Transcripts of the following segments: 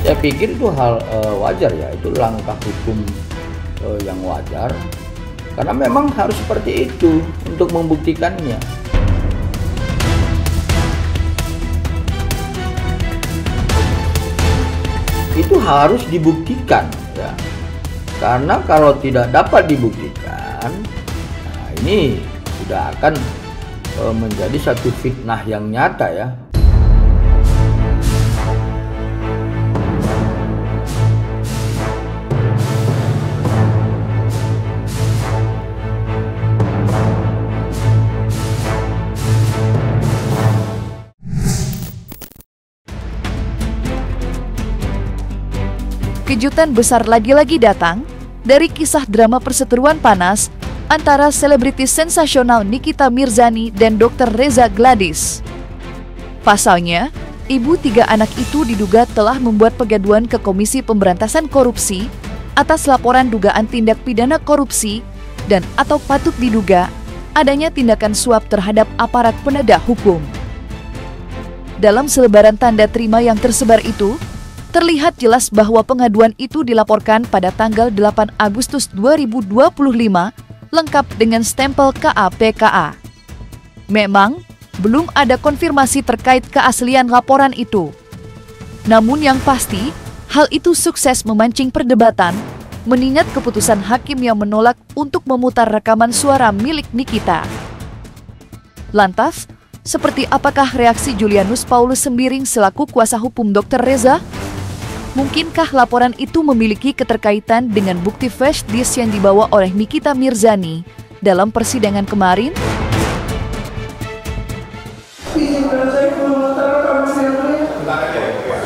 Saya pikir itu hal wajar ya, itu langkah hukum yang wajar, karena memang harus seperti itu untuk membuktikannya. Itu harus dibuktikan ya, karena kalau tidak dapat dibuktikan, nah ini sudah akan menjadi satu fitnah yang nyata ya. Kejutan besar lagi-lagi datang dari kisah drama perseteruan panas antara selebritis sensasional Nikita Mirzani dan Dr. Reza Gladys. Pasalnya, ibu 3 anak itu diduga telah membuat pengaduan ke Komisi Pemberantasan Korupsi atas laporan dugaan tindak pidana korupsi dan atau patut diduga adanya tindakan suap terhadap aparat penegak hukum. Dalam selebaran tanda terima yang tersebar itu, terlihat jelas bahwa pengaduan itu dilaporkan pada tanggal 8 Agustus 2025 lengkap dengan stempel KAPKA. Memang, belum ada konfirmasi terkait keaslian laporan itu. Namun yang pasti, hal itu sukses memancing perdebatan, mengingat keputusan hakim yang menolak untuk memutar rekaman suara milik Nikita. Lantas, seperti apakah reaksi Julianus Paulus Sembiring selaku kuasa hukum Dr. Reza? Mungkinkah laporan itu memiliki keterkaitan dengan bukti flash disk yang dibawa oleh Nikita Mirzani dalam persidangan kemarin?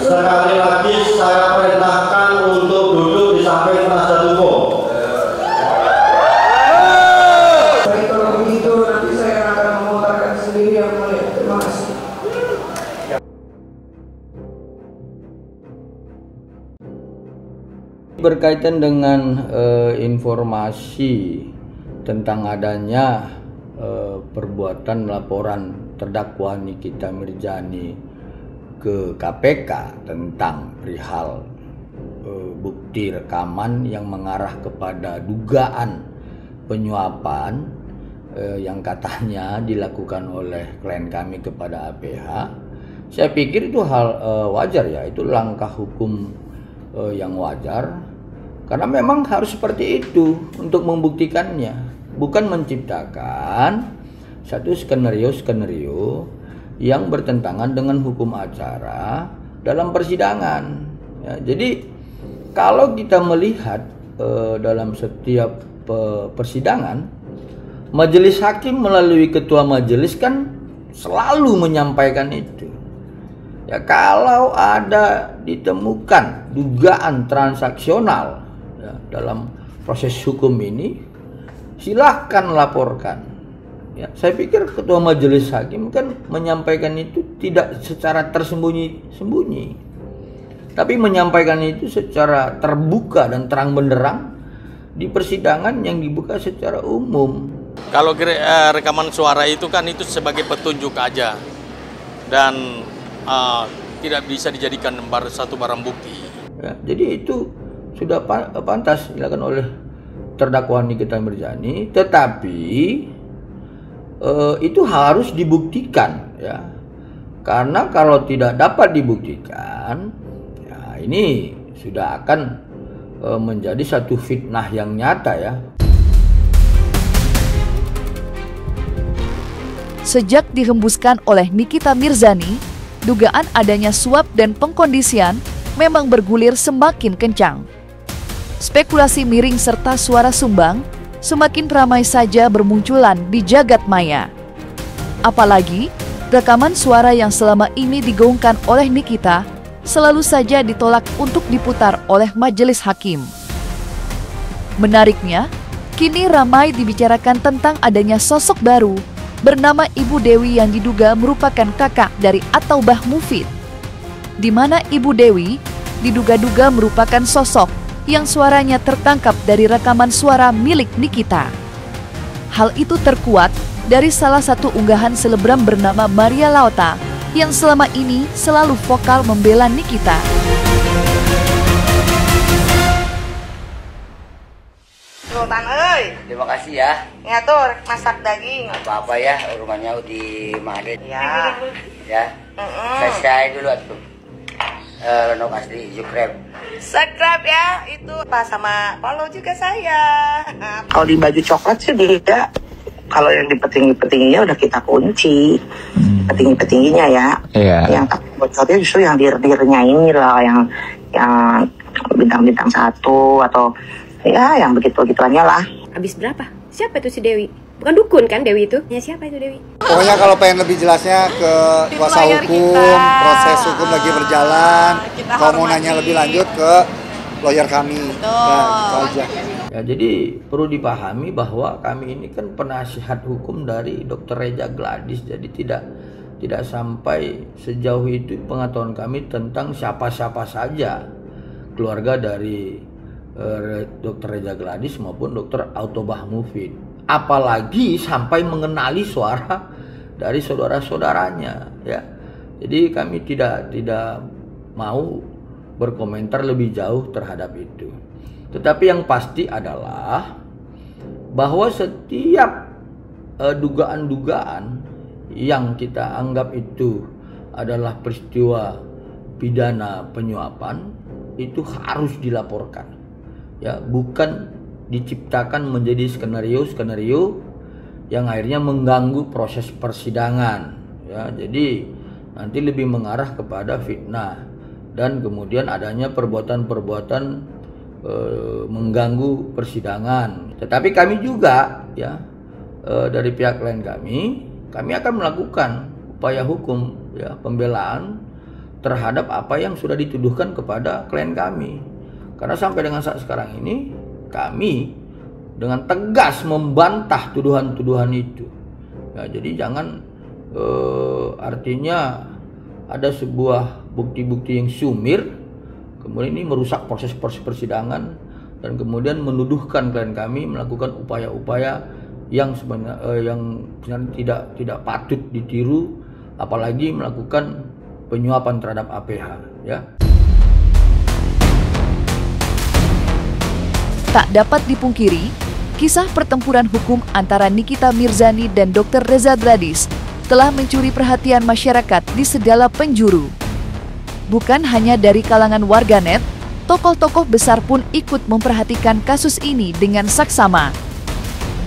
Sekali lagi saya perintahkan untuk duduk di samping penasihat hukum. Baik, kalau begitu nanti saya akan memutarkan sendiri yang mulia. Terima kasih. Berkaitan dengan informasi tentang adanya perbuatan laporan terdakwa Nikita Mirzani ke KPK tentang perihal bukti rekaman yang mengarah kepada dugaan penyuapan yang katanya dilakukan oleh klien kami kepada APH, saya pikir itu hal wajar ya, itu langkah hukum yang wajar, karena memang harus seperti itu untuk membuktikannya, bukan menciptakan satu skenario yang bertentangan dengan hukum acara dalam persidangan. Ya, jadi kalau kita melihat dalam setiap persidangan, majelis hakim melalui ketua majelis kan selalu menyampaikan itu. Ya, kalau ada ditemukan dugaan transaksional ya, dalam proses hukum ini, silahkan laporkan. Ya, saya pikir ketua majelis hakim kan menyampaikan itu tidak secara tersembunyi-sembunyi, tapi menyampaikan itu secara terbuka dan terang benderang di persidangan yang dibuka secara umum. Kalau rekaman suara itu kan itu sebagai petunjuk aja dan tidak bisa dijadikan satu barang bukti. Ya, jadi itu sudah pantas dilakukan oleh terdakwa Nikita Mirzani, tetapi itu harus dibuktikan ya, karena kalau tidak dapat dibuktikan, ya ini sudah akan menjadi satu fitnah yang nyata ya. Sejak dihembuskan oleh Nikita Mirzani, dugaan adanya suap dan pengkondisian memang bergulir semakin kencang. Spekulasi miring serta suara sumbang semakin ramai saja bermunculan di jagat maya. Apalagi, rekaman suara yang selama ini digaungkan oleh Nikita selalu saja ditolak untuk diputar oleh majelis hakim. Menariknya, kini ramai dibicarakan tentang adanya sosok baru bernama Ibu Dewi yang diduga merupakan kakak dari At-Taubah Mufid, di mana Ibu Dewi diduga-duga merupakan sosok yang suaranya tertangkap dari rekaman suara milik Nikita. Hal itu terkuat dari salah satu unggahan selebgram bernama Maria Lauta yang selama ini selalu vokal membela Nikita. Sultan euy. Terima kasih ya. Ngatur masak daging. Apa-apa ya, urusannya di Madrid. Ya. Ya. Saya dulu atuh. Renok asli subscribe. Subscribe ya, itu pas sama follow juga saya. Kalau di baju coklat sih beda. Kalau yang di petinggi-petingginya udah kita kunci. Petinggi-petingginya ya. Iya. Yang bocornya justru yang dir-dirnya ini lah, yang bintang-bintang 1 atau ya yang begitu-begituannya lah. Habis berapa? Siapa itu si Dewi? Bukan dukun kan Dewi itu? Ya siapa itu Dewi? Pokoknya kalau pengen lebih jelasnya ke kuasa hukum, proses hukum lagi berjalan. Kalau mau nanya lebih lanjut ke lawyer kami. Nah, itu aja. Ya, jadi perlu dipahami bahwa kami ini kan penasihat hukum dari Dr. Reza Gladys, jadi tidak sampai sejauh itu pengetahuan kami tentang siapa-siapa saja keluarga dari Dr. Reza Gladys maupun Dr. Autobah Mufid, apalagi sampai mengenali suara dari saudara-saudaranya ya. Jadi kami tidak mau berkomentar lebih jauh terhadap itu. Tetapi yang pasti adalah bahwa setiap dugaan-dugaan yang kita anggap itu adalah peristiwa pidana penyuapan itu harus dilaporkan. Ya, bukan diciptakan menjadi skenario yang akhirnya mengganggu proses persidangan. Ya, jadi nanti lebih mengarah kepada fitnah dan kemudian adanya perbuatan-perbuatan mengganggu persidangan. Tetapi kami juga ya dari pihak klien kami akan melakukan upaya hukum ya, pembelaan terhadap apa yang sudah dituduhkan kepada klien kami. Karena sampai dengan saat sekarang ini kami dengan tegas membantah tuduhan-tuduhan itu. Ya, jadi jangan artinya ada sebuah bukti-bukti yang sumir kemudian ini merusak proses persidangan dan kemudian menuduhkan klien kami melakukan upaya-upaya yang sebenarnya tidak patut ditiru, apalagi melakukan penyuapan terhadap APH ya. Tak dapat dipungkiri, kisah pertempuran hukum antara Nikita Mirzani dan Dr. Reza Gladys telah mencuri perhatian masyarakat di segala penjuru. Bukan hanya dari kalangan warganet, tokoh-tokoh besar pun ikut memperhatikan kasus ini dengan saksama.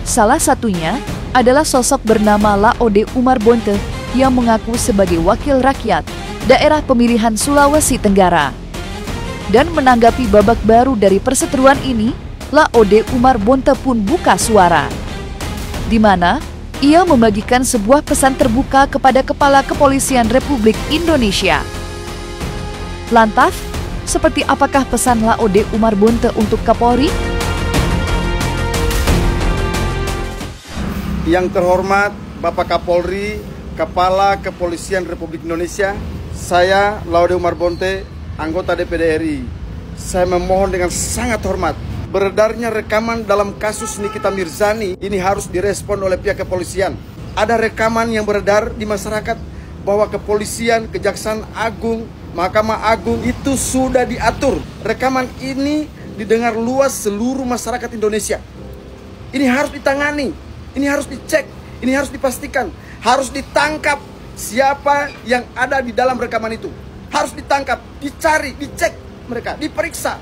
Salah satunya adalah sosok bernama Laode Umar Bonte yang mengaku sebagai wakil rakyat daerah pemilihan Sulawesi Tenggara. Dan menanggapi babak baru dari perseteruan ini, Laode Umar Bonte pun buka suara, di mana ia membagikan sebuah pesan terbuka kepada Kepala Kepolisian Republik Indonesia. Lantas, seperti apakah pesan Laode Umar Bonte untuk Kapolri? Yang terhormat Bapak Kapolri, Kepala Kepolisian Republik Indonesia, saya Laode Umar Bonte, anggota DPD RI. Saya memohon dengan sangat hormat, beredarnya rekaman dalam kasus Nikita Mirzani ini harus direspon oleh pihak kepolisian. Ada rekaman yang beredar di masyarakat bahwa kepolisian, Kejaksaan Agung, Mahkamah Agung itu sudah diatur. Rekaman ini didengar luas seluruh masyarakat Indonesia. Ini harus ditangani, ini harus dicek, ini harus dipastikan, harus ditangkap siapa yang ada di dalam rekaman itu. Harus ditangkap, dicari, dicek mereka, diperiksa.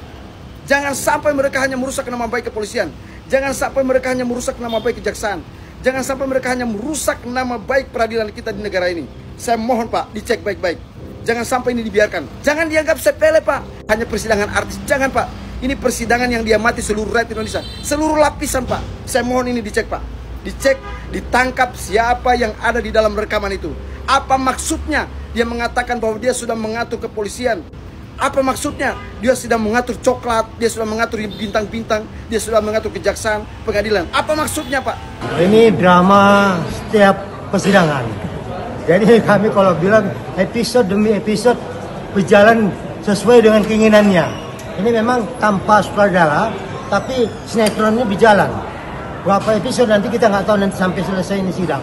Jangan sampai mereka hanya merusak nama baik kepolisian. Jangan sampai mereka hanya merusak nama baik kejaksaan. Jangan sampai mereka hanya merusak nama baik peradilan kita di negara ini. Saya mohon Pak, dicek baik-baik. Jangan sampai ini dibiarkan. Jangan dianggap sepele Pak. Hanya persidangan artis. Jangan Pak. Ini persidangan yang diamati seluruh rakyat Indonesia. Seluruh lapisan Pak. Saya mohon ini dicek Pak. Dicek, ditangkap siapa yang ada di dalam rekaman itu. Apa maksudnya dia mengatakan bahwa dia sudah mengatur kepolisian? Apa maksudnya? Dia sudah mengatur coklat, dia sudah mengatur bintang-bintang, dia sudah mengatur kejaksaan, pengadilan. Apa maksudnya Pak? Ini drama setiap persidangan. Jadi kami kalau bilang episode demi episode berjalan sesuai dengan keinginannya. Ini memang tanpa sutradara, tapi sinetronnya berjalan. Berapa episode nanti kita nggak tahu nanti sampai selesai ini sidang.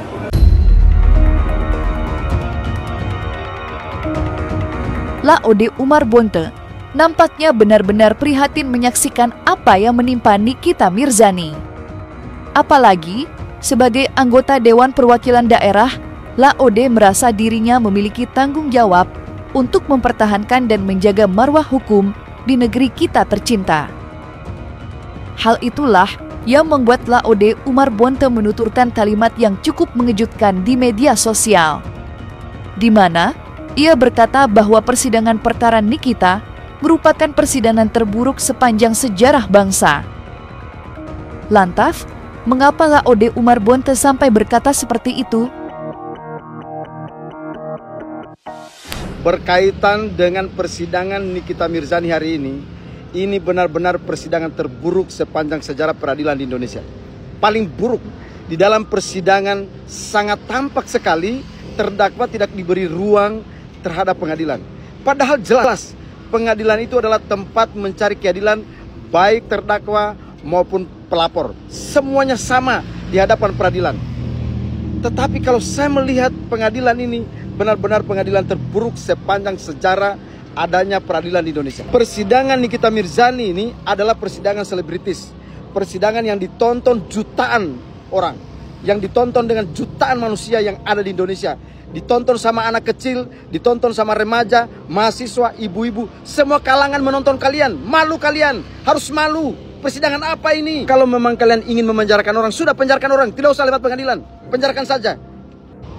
Laode Umar Bonte nampaknya benar-benar prihatin menyaksikan apa yang menimpa Nikita Mirzani. Apalagi, sebagai anggota Dewan Perwakilan Daerah, Laode merasa dirinya memiliki tanggung jawab untuk mempertahankan dan menjaga marwah hukum di negeri kita tercinta. Hal itulah yang membuat Laode Umar Bonte menuturkan kalimat yang cukup mengejutkan di media sosial, di mana ia berkata bahwa persidangan perkara Nikita merupakan persidangan terburuk sepanjang sejarah bangsa. Lantas, mengapa Laode Umar Bonte sampai berkata seperti itu? Berkaitan dengan persidangan Nikita Mirzani hari ini benar-benar persidangan terburuk sepanjang sejarah peradilan di Indonesia. Paling buruk. Di dalam persidangan sangat tampak sekali terdakwa tidak diberi ruang terhadap pengadilan. Padahal jelas pengadilan itu adalah tempat mencari keadilan baik terdakwa maupun pelapor. Semuanya sama di hadapan peradilan. Tetapi kalau saya melihat pengadilan ini benar-benar pengadilan terburuk sepanjang sejarah adanya peradilan di Indonesia. Persidangan Nikita Mirzani ini adalah persidangan selebritis. Persidangan yang ditonton jutaan orang. Yang ditonton dengan jutaan manusia yang ada di Indonesia. Ditonton sama anak kecil, ditonton sama remaja, mahasiswa, ibu-ibu. Semua kalangan menonton kalian. Malu kalian, harus malu. Persidangan apa ini? Kalau memang kalian ingin memenjarakan orang, sudah penjarakan orang. Tidak usah lewat pengadilan, penjarakan saja.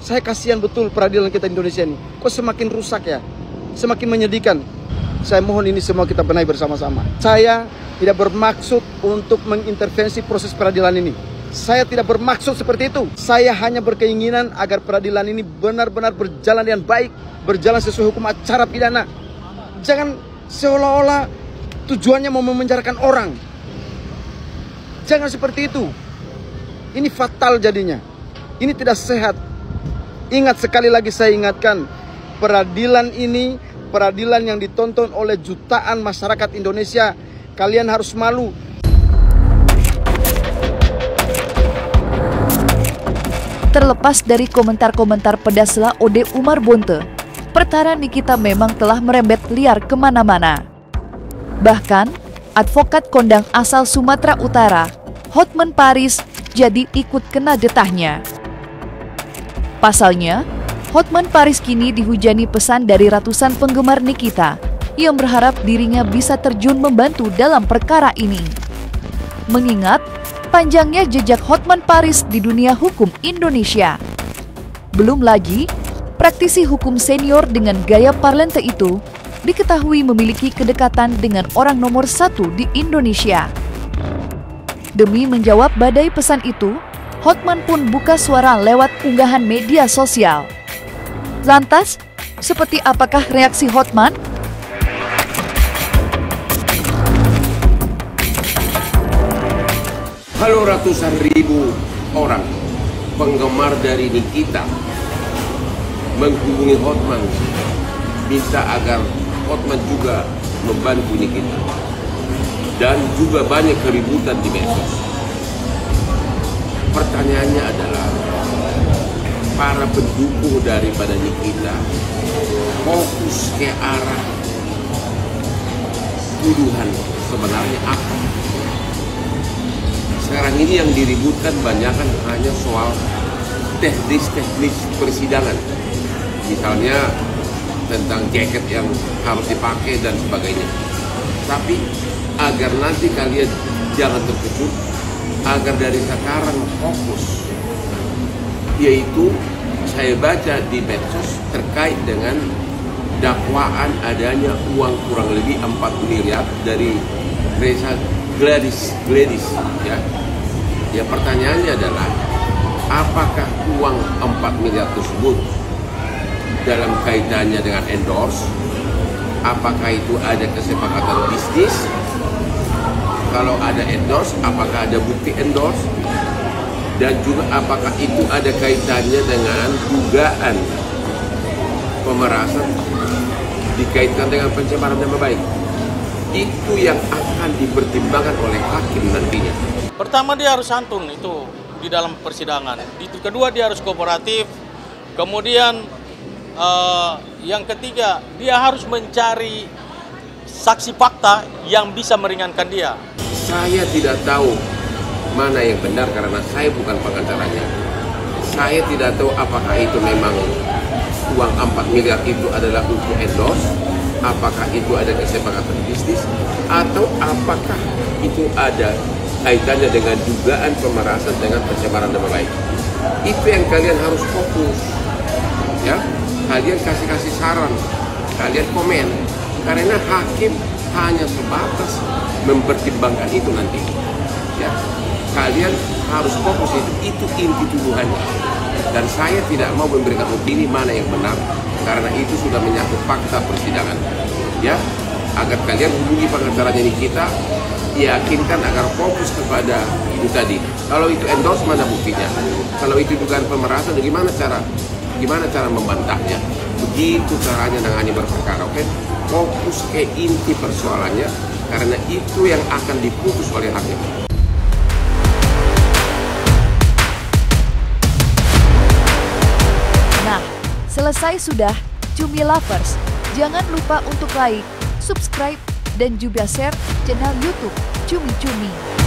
Saya kasihan betul peradilan kita di Indonesia ini. Kok semakin rusak ya? Semakin menyedihkan. Saya mohon ini semua kita benahi bersama-sama. Saya tidak bermaksud untuk mengintervensi proses peradilan ini. Saya tidak bermaksud seperti itu. Saya hanya berkeinginan agar peradilan ini benar-benar berjalan dengan baik, berjalan sesuai hukum acara pidana. Jangan seolah-olah tujuannya mau memenjarakan orang. Jangan seperti itu. Ini fatal jadinya. Ini tidak sehat. Ingat, sekali lagi saya ingatkan, peradilan ini peradilan yang ditonton oleh jutaan masyarakat Indonesia. Kalian harus malu. Terlepas dari komentar-komentar pedas Laode Umar Bonte, perkara Nikita memang telah merembet liar kemana-mana. Bahkan, advokat kondang asal Sumatera Utara, Hotman Paris, jadi ikut kena getahnya. Pasalnya, Hotman Paris kini dihujani pesan dari ratusan penggemar Nikita yang berharap dirinya bisa terjun membantu dalam perkara ini. Mengingat panjangnya jejak Hotman Paris di dunia hukum Indonesia. Belum lagi, praktisi hukum senior dengan gaya parlente itu diketahui memiliki kedekatan dengan orang nomor 1 di Indonesia. Demi menjawab badai pesan itu, Hotman pun buka suara lewat unggahan media sosial. Lantas, seperti apakah reaksi Hotman? Halo ratusan ribu orang penggemar dari Nikita menghubungi Hotman, minta agar Hotman juga membantu Nikita, dan juga banyak keributan di medsos. Pertanyaannya adalah, para pendukung daripada Nikita fokus ke arah tuduhan sebenarnya apa? Sekarang ini yang diributkan banyakkan hanya soal teknis persidangan. Misalnya tentang jaket yang harus dipakai dan sebagainya. Tapi agar nanti kalian jangan terkejut, agar dari sekarang fokus, yaitu saya baca di medsos terkait dengan dakwaan adanya uang kurang lebih 4 miliar dari Reza Gladys ya. Ya, pertanyaannya adalah, apakah uang 4 miliar tersebut dalam kaitannya dengan endorse? Apakah itu ada kesepakatan bisnis? Kalau ada endorse, apakah ada bukti endorse? Dan juga apakah itu ada kaitannya dengan dugaan pemerasan dikaitkan dengan pencemaran nama baik? Itu yang akan dipertimbangkan oleh hakim nantinya. Pertama, dia harus santun itu di dalam persidangan. Itu kedua, dia harus kooperatif. Kemudian yang ketiga, dia harus mencari saksi fakta yang bisa meringankan dia. Saya tidak tahu mana yang benar karena saya bukan pengacaranya. Saya tidak tahu apakah itu memang uang 4 miliar itu adalah untuk endorse, apakah itu ada kesepakatan bisnis, atau apakah itu ada kaitannya dengan dugaan pemerasan dengan pencemaran nama baik. Itu yang kalian harus fokus, ya. Kalian kasih saran, kalian komen, karena hakim hanya sebatas mempertimbangkan itu nanti, ya. Kalian harus fokus itu inti tuduhannya. Dan saya tidak mau memberikan opini mana yang benar, karena itu sudah menyangkut fakta persidangan, ya. Agar kalian hubungi pengacaranya Nikita, yakinkan agar fokus kepada itu tadi. Kalau itu endorse, mana buktinya? Kalau itu bukan pemerasan, gimana cara membantahnya? Begitu caranya nangani berperkara, oke? Fokus ke inti persoalannya, karena itu yang akan diputus oleh hakim. Nah, selesai sudah, Cumi Lovers. Jangan lupa untuk like, subscribe, dan juga share channel YouTube Cumi Cumi.